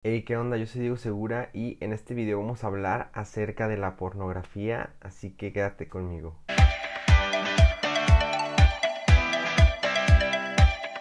Hey, ¿qué onda? Yo soy Diego Segura y en este video vamos a hablar acerca de la pornografía, así que quédate conmigo.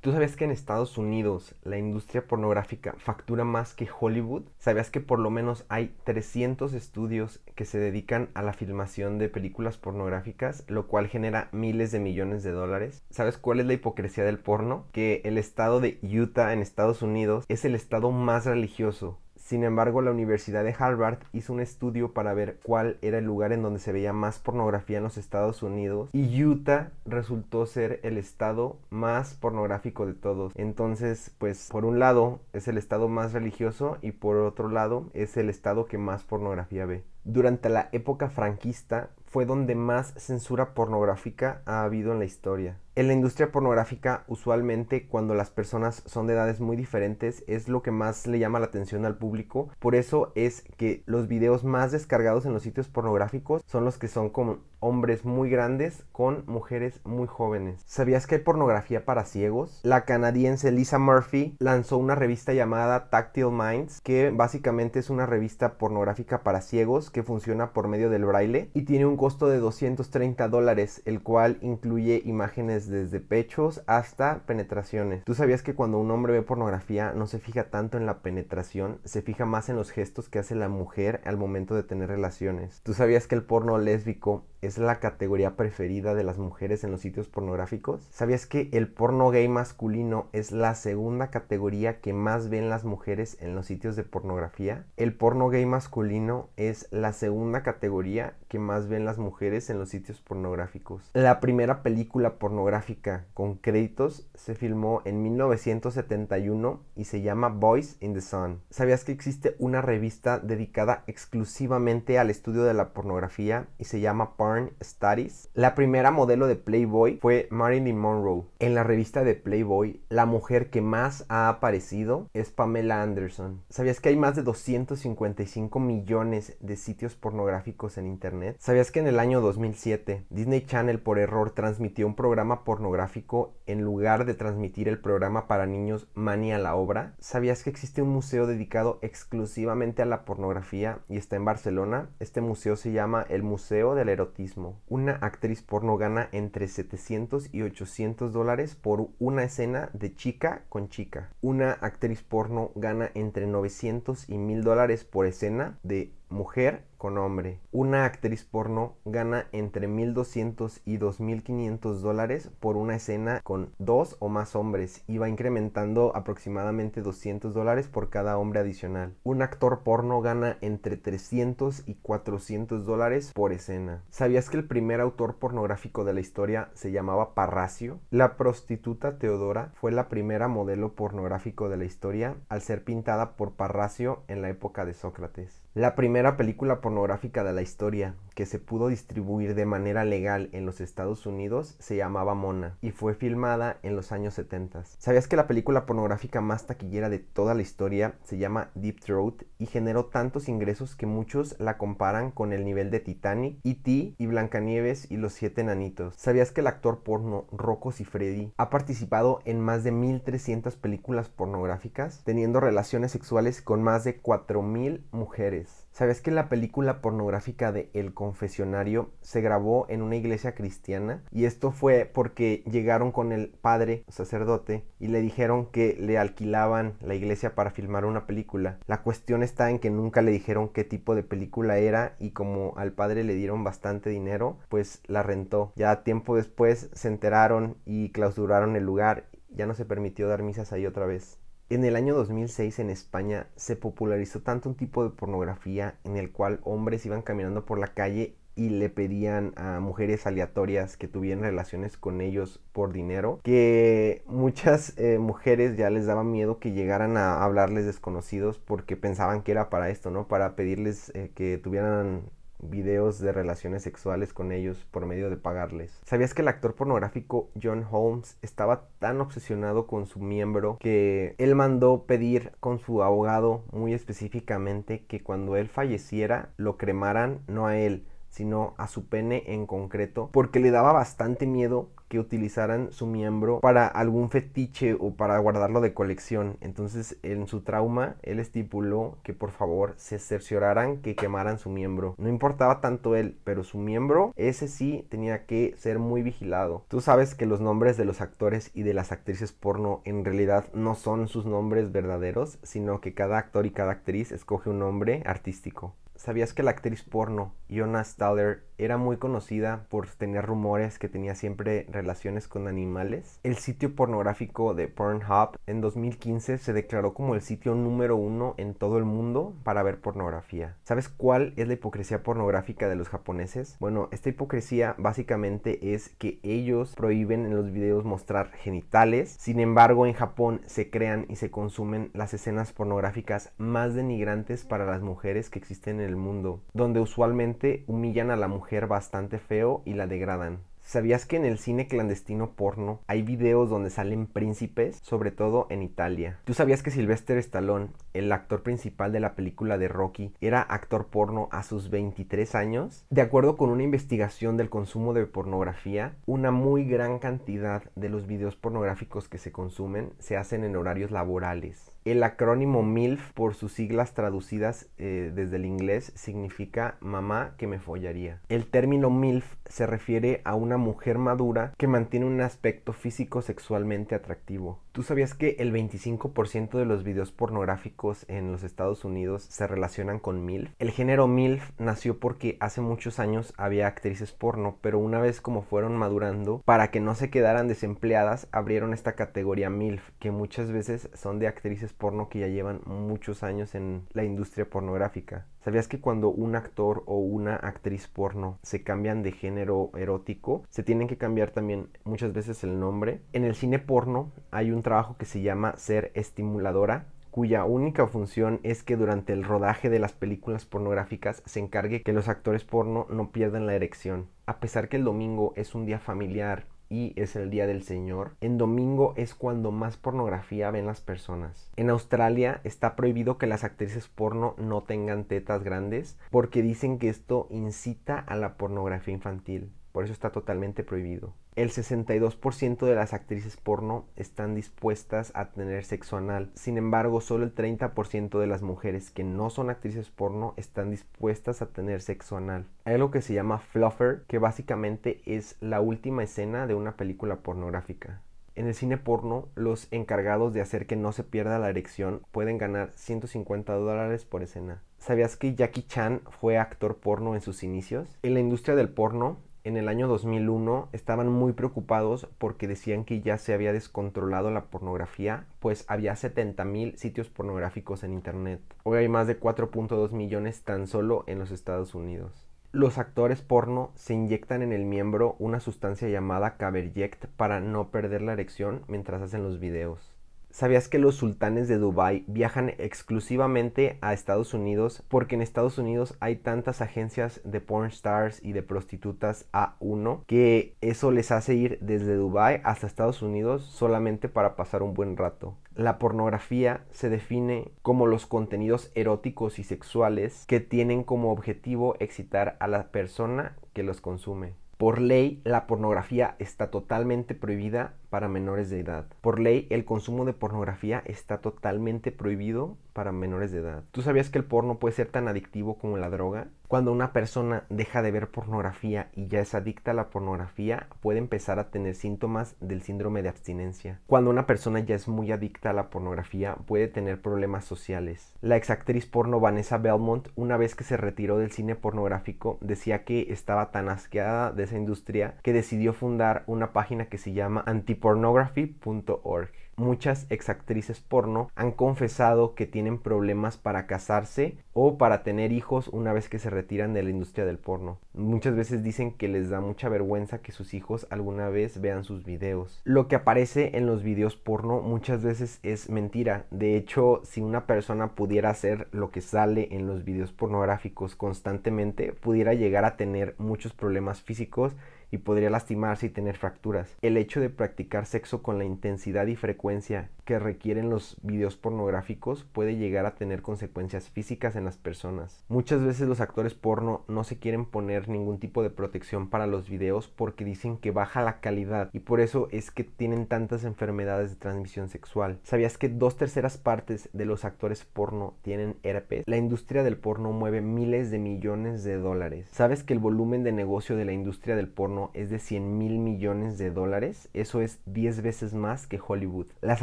¿Tú sabías que en Estados Unidos la industria pornográfica factura más que Hollywood? ¿Sabías que por lo menos hay 300 estudios que se dedican a la filmación de películas pornográficas, lo cual genera miles de millones de dólares? ¿Sabes cuál es la hipocresía del porno? Que el estado de Utah en Estados Unidos es el estado más religioso. Sin embargo, la Universidad de Harvard hizo un estudio para ver cuál era el lugar en donde se veía más pornografía en los Estados Unidos y Utah resultó ser el estado más pornográfico de todos. Entonces, pues por un lado es el estado más religioso y por otro lado es el estado que más pornografía ve. Durante la época franquista fue donde más censura pornográfica ha habido en la historia. En la industria pornográfica, usualmente cuando las personas son de edades muy diferentes, es lo que más le llama la atención al público. Por eso es que los videos más descargados en los sitios pornográficos son los que son con hombres muy grandes con mujeres muy jóvenes. ¿Sabías que hay pornografía para ciegos? La canadiense Lisa Murphy lanzó una revista llamada Tactile Minds, que básicamente es una revista pornográfica para ciegos que funciona por medio del braille y tiene un costo de $230, el cual incluye imágenes desde pechos hasta penetraciones. ¿Tú sabías que cuando un hombre ve pornografía no se fija tanto en la penetración, se fija más en los gestos que hace la mujer al momento de tener relaciones? ¿Tú sabías que el porno lésbico es la categoría preferida de las mujeres en los sitios pornográficos? ¿Sabías que el porno gay masculino es la segunda categoría que más ven las mujeres en los sitios de pornografía? El porno gay masculino es la segunda categoría que más ven las mujeres en los sitios pornográficos. La primera película pornográfica con créditos se filmó en 1971 y se llama Boys in the Sun. ¿Sabías que existe una revista dedicada exclusivamente al estudio de la pornografía y se llama Porn Studies? La primera modelo de Playboy fue Marilyn Monroe. En la revista de Playboy, la mujer que más ha aparecido es Pamela Anderson. ¿Sabías que hay más de 255 millones de sitios pornográficos en internet? ¿Sabías que en el año 2007 Disney Channel por error transmitió un programa pornográfico en lugar de transmitir el programa para niños Manny a la obra? ¿Sabías que existe un museo dedicado exclusivamente a la pornografía y está en Barcelona? Este museo se llama el Museo del Erotismo. Una actriz porno gana entre $700 y $800 por una escena de chica con chica. Una actriz porno gana entre $900 y $1000 por escena de mujer con hombre. Una actriz porno gana entre $1200 y $2500 por una escena con dos o más hombres y va incrementando aproximadamente $200 por cada hombre adicional. Un actor porno gana entre $300 y $400 por escena. ¿Sabías que el primer autor pornográfico de la historia se llamaba Parrasio? La prostituta Teodora fue la primera modelo pornográfico de la historia al ser pintada por Parrasio en la época de Sócrates. La primera película pornográfica de la historia que se pudo distribuir de manera legal en los Estados Unidos se llamaba Mona y fue filmada en los años 70. ¿Sabías que la película pornográfica más taquillera de toda la historia se llama Deep Throat y generó tantos ingresos que muchos la comparan con el nivel de Titanic, E.T. y Blancanieves y los 7 enanitos? ¿Sabías que el actor porno Rocco Siffredi ha participado en más de 1300 películas pornográficas, teniendo relaciones sexuales con más de 4000 mujeres? ¿Sabes que la película pornográfica de El Confesionario se grabó en una iglesia cristiana? Y esto fue porque llegaron con el padre, sacerdote, y le dijeron que le alquilaban la iglesia para filmar una película. La cuestión está en que nunca le dijeron qué tipo de película era y como al padre le dieron bastante dinero, pues la rentó. Ya tiempo después se enteraron y clausuraron el lugar. Ya no se permitió dar misas ahí otra vez. En el año 2006 en España se popularizó tanto un tipo de pornografía en el cual hombres iban caminando por la calle y le pedían a mujeres aleatorias que tuvieran relaciones con ellos por dinero, que muchas mujeres ya les daba miedo que llegaran a hablarles desconocidos porque pensaban que era para esto, ¿no? Para pedirles que tuvieran videos de relaciones sexuales con ellos por medio de pagarles. ¿Sabías que el actor pornográfico John Holmes estaba tan obsesionado con su miembro que él mandó pedir con su abogado muy específicamente que cuando él falleciera lo cremaran no a él, sino a su pene en concreto, porque le daba bastante miedo que utilizaran su miembro para algún fetiche o para guardarlo de colección. Entonces, en su trauma, él estipuló que por favor se cercioraran que quemaran su miembro. No importaba tanto él, pero su miembro, ese sí tenía que ser muy vigilado. Tú sabes que los nombres de los actores y de las actrices porno en realidad no son sus nombres verdaderos, sino que cada actor y cada actriz escoge un nombre artístico. ¿Sabías que la actriz porno Yona Staller era muy conocida por tener rumores que tenía siempre relaciones con animales? El sitio pornográfico de Pornhub en 2015 se declaró como el sitio número 1 en todo el mundo para ver pornografía. ¿Sabes cuál es la hipocresía pornográfica de los japoneses? Bueno, esta hipocresía básicamente es que ellos prohíben en los videos mostrar genitales. Sin embargo, en Japón se crean y se consumen las escenas pornográficas más denigrantes para las mujeres que existen en el mundo, donde usualmente humillan a la mujer bastante feo y la degradan. ¿Sabías que en el cine clandestino porno hay videos donde salen príncipes, sobre todo en Italia? ¿Tú sabías que Sylvester Stallone, el actor principal de la película de Rocky, era actor porno a sus 23 años? De acuerdo con una investigación del consumo de pornografía, una muy gran cantidad de los videos pornográficos que se consumen se hacen en horarios laborales. El acrónimo MILF, por sus siglas traducidas desde el inglés, significa mamá que me follaría. El término MILF se refiere a una mujer madura que mantiene un aspecto físico sexualmente atractivo. ¿Tú sabías que el 25% de los videos pornográficos en los Estados Unidos se relacionan con MILF? El género MILF nació porque hace muchos años había actrices porno, pero una vez como fueron madurando, para que no se quedaran desempleadas, abrieron esta categoría MILF, que muchas veces son de actrices porno que ya llevan muchos años en la industria pornográfica. ¿Sabías que cuando un actor o una actriz porno se cambian de género erótico, se tienen que cambiar también muchas veces el nombre? En el cine porno hay un trabajo que se llama ser estimuladora, cuya única función es que durante el rodaje de las películas pornográficas se encargue que los actores porno no pierdan la erección. A pesar que el domingo es un día familiar y es el día del Señor, en domingo es cuando más pornografía ven las personas. En Australia está prohibido que las actrices porno no tengan tetas grandes porque dicen que esto incita a la pornografía infantil. Por eso está totalmente prohibido. El 62% de las actrices porno están dispuestas a tener sexo anal. Sin embargo, solo el 30% de las mujeres que no son actrices porno están dispuestas a tener sexo anal. Hay algo que se llama fluffer, que básicamente es la última escena de una película pornográfica. En el cine porno, los encargados de hacer que no se pierda la erección pueden ganar $150 por escena. ¿Sabías que Jackie Chan fue actor porno en sus inicios? En la industria del porno, en el año 2001 estaban muy preocupados porque decían que ya se había descontrolado la pornografía, pues había 70,000 sitios pornográficos en internet. Hoy hay más de 4.2 millones tan solo en los Estados Unidos. Los actores porno se inyectan en el miembro una sustancia llamada Caberject para no perder la erección mientras hacen los videos. ¿Sabías que los sultanes de Dubái viajan exclusivamente a Estados Unidos porque en Estados Unidos hay tantas agencias de porn stars y de prostitutas A1 que eso les hace ir desde Dubái hasta Estados Unidos solamente para pasar un buen rato? La pornografía se define como los contenidos eróticos y sexuales que tienen como objetivo excitar a la persona que los consume. Por ley, la pornografía está totalmente prohibida para menores de edad. Por ley, el consumo de pornografía está totalmente prohibido para menores de edad. ¿Tú sabías que el porno puede ser tan adictivo como la droga? Cuando una persona deja de ver pornografía y ya es adicta a la pornografía, puede empezar a tener síntomas del síndrome de abstinencia. Cuando una persona ya es muy adicta a la pornografía, puede tener problemas sociales. La exactriz porno Vanessa Belmont, una vez que se retiró del cine pornográfico, decía que estaba tan asqueada de esa industria que decidió fundar una página que se llama antipornography.org. Muchas exactrices porno han confesado que tienen problemas para casarse o para tener hijos una vez que se retiran de la industria del porno. Muchas veces dicen que les da mucha vergüenza que sus hijos alguna vez vean sus videos. Lo que aparece en los videos porno muchas veces es mentira. De hecho, si una persona pudiera hacer lo que sale en los videos pornográficos constantemente, pudiera llegar a tener muchos problemas físicos y podría lastimarse y tener fracturas. El hecho de practicar sexo con la intensidad y frecuencia que requieren los videos pornográficos puede llegar a tener consecuencias físicas en las personas. Muchas veces los actores porno no se quieren poner ningún tipo de protección para los videos porque dicen que baja la calidad y por eso es que tienen tantas enfermedades de transmisión sexual. ¿Sabías que 2/3 partes de los actores porno tienen herpes? La industria del porno mueve miles de millones de dólares. ¿Sabes que el volumen de negocio de la industria del porno es de 100,000 millones de dólares? Eso es 10 veces más que Hollywood. Las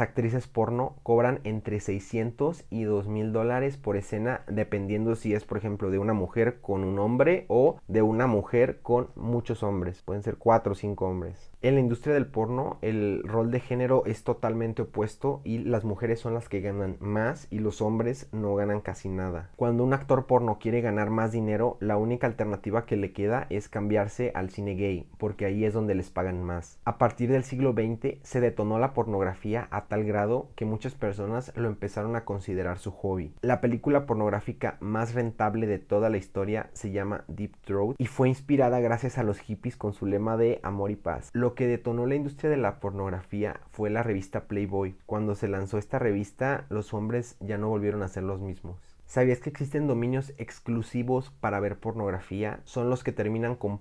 actrices porno cobran entre 600 y 2,000 dólares por escena, dependiendo si es, por ejemplo, de una mujer con un hombre o de una mujer con muchos hombres. Pueden ser 4 o 5 hombres. En la industria del porno, el rol de género es totalmente opuesto y las mujeres son las que ganan más y los hombres no ganan casi nada. Cuando un actor porno quiere ganar más dinero, la única alternativa que le queda es cambiarse al cine gay, porque ahí es donde les pagan más. A partir del siglo XX se detonó la pornografía a tal grado que muchas personas lo empezaron a considerar su hobby. La película pornográfica más rentable de toda la historia se llama Deep Throat y fue inspirada gracias a los hippies con su lema de amor y paz. Lo que detonó la industria de la pornografía fue la revista Playboy. Cuando se lanzó esta revista, los hombres ya no volvieron a ser los mismos. ¿Sabías que existen dominios exclusivos para ver pornografía? Son los que terminan con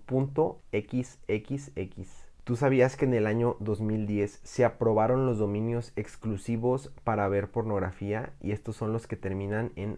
.xxx. ¿Tú sabías que en el año 2010 se aprobaron los dominios exclusivos para ver pornografía? Y estos son los que terminan en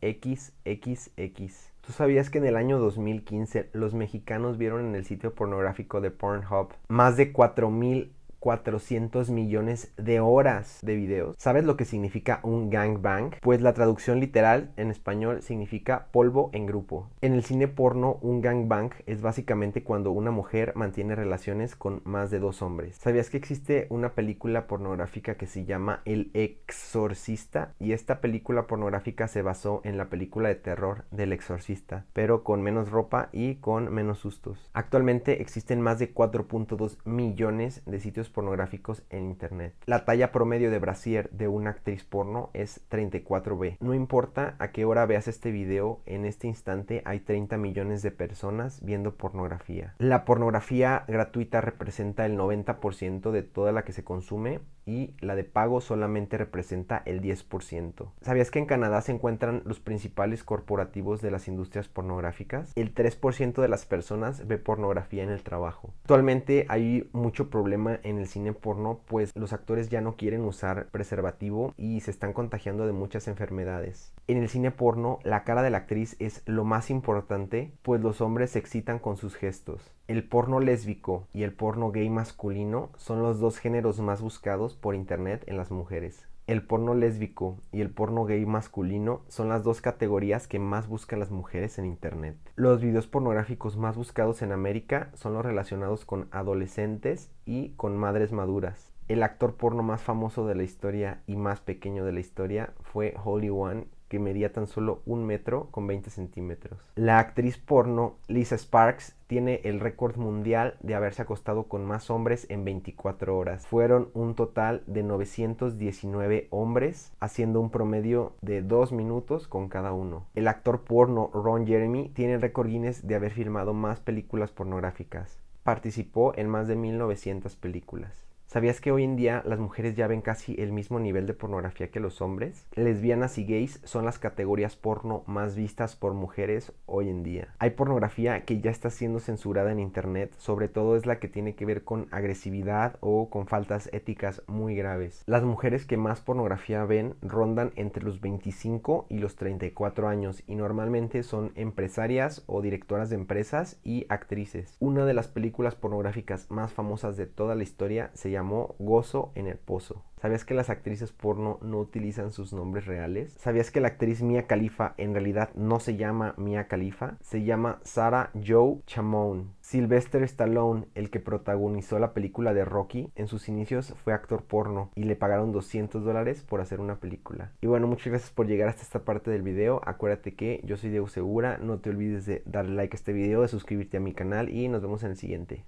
.xxx. ¿Tú sabías que en el año 2015 los mexicanos vieron en el sitio pornográfico de Pornhub más de 4,400 millones de horas de videos? ¿Sabes lo que significa un gangbang? Pues la traducción literal en español significa polvo en grupo. En el cine porno, un gangbang es básicamente cuando una mujer mantiene relaciones con más de 2 hombres. ¿Sabías que existe una película pornográfica que se llama El Exorcista? Y esta película pornográfica se basó en la película de terror del Exorcista, pero con menos ropa y con menos sustos. Actualmente existen más de 4.2 millones de sitios pornográficos en internet. La talla promedio de brasier de una actriz porno es 34B. No importa a qué hora veas este video, en este instante hay 30 millones de personas viendo pornografía. La pornografía gratuita representa el 90% de toda la que se consume y la de pago solamente representa el 10%. ¿Sabías que en Canadá se encuentran los principales corporativos de las industrias pornográficas? El 3% de las personas ve pornografía en el trabajo. Actualmente hay mucho problema en el cine porno, pues los actores ya no quieren usar preservativo y se están contagiando de muchas enfermedades. En el cine porno, la cara de la actriz es lo más importante, pues los hombres se excitan con sus gestos. El porno lésbico y el porno gay masculino son los dos géneros más buscados por internet en las mujeres. El porno lésbico y el porno gay masculino son las dos categorías que más buscan las mujeres en internet. Los videos pornográficos más buscados en América son los relacionados con adolescentes y con madres maduras. El actor porno más famoso de la historia y más pequeño de la historia fue Holy One, que medía tan solo 1 metro con 20 centímetros. La actriz porno Lisa Sparks tiene el récord mundial de haberse acostado con más hombres en 24 horas. Fueron un total de 919 hombres, haciendo un promedio de 2 minutos con cada uno. El actor porno Ron Jeremy tiene el récord Guinness de haber filmado más películas pornográficas. Participó en más de 1900 películas. ¿Sabías que hoy en día las mujeres ya ven casi el mismo nivel de pornografía que los hombres? Lesbianas y gays son las categorías porno más vistas por mujeres hoy en día. Hay pornografía que ya está siendo censurada en internet, sobre todo es la que tiene que ver con agresividad o con faltas éticas muy graves. Las mujeres que más pornografía ven rondan entre los 25 y los 34 años y normalmente son empresarias o directoras de empresas y actrices. Una de las películas pornográficas más famosas de toda la historia se llamó Gozo en el Pozo. ¿Sabías que las actrices porno no utilizan sus nombres reales? ¿Sabías que la actriz Mia Khalifa en realidad no se llama Mia Khalifa? Se llama Sarah Jo Chamon. Sylvester Stallone, el que protagonizó la película de Rocky, en sus inicios fue actor porno y le pagaron $200 por hacer una película. Y bueno, muchas gracias por llegar hasta esta parte del video. Acuérdate que yo soy Diego Segura. No te olvides de darle like a este video, de suscribirte a mi canal y nos vemos en el siguiente.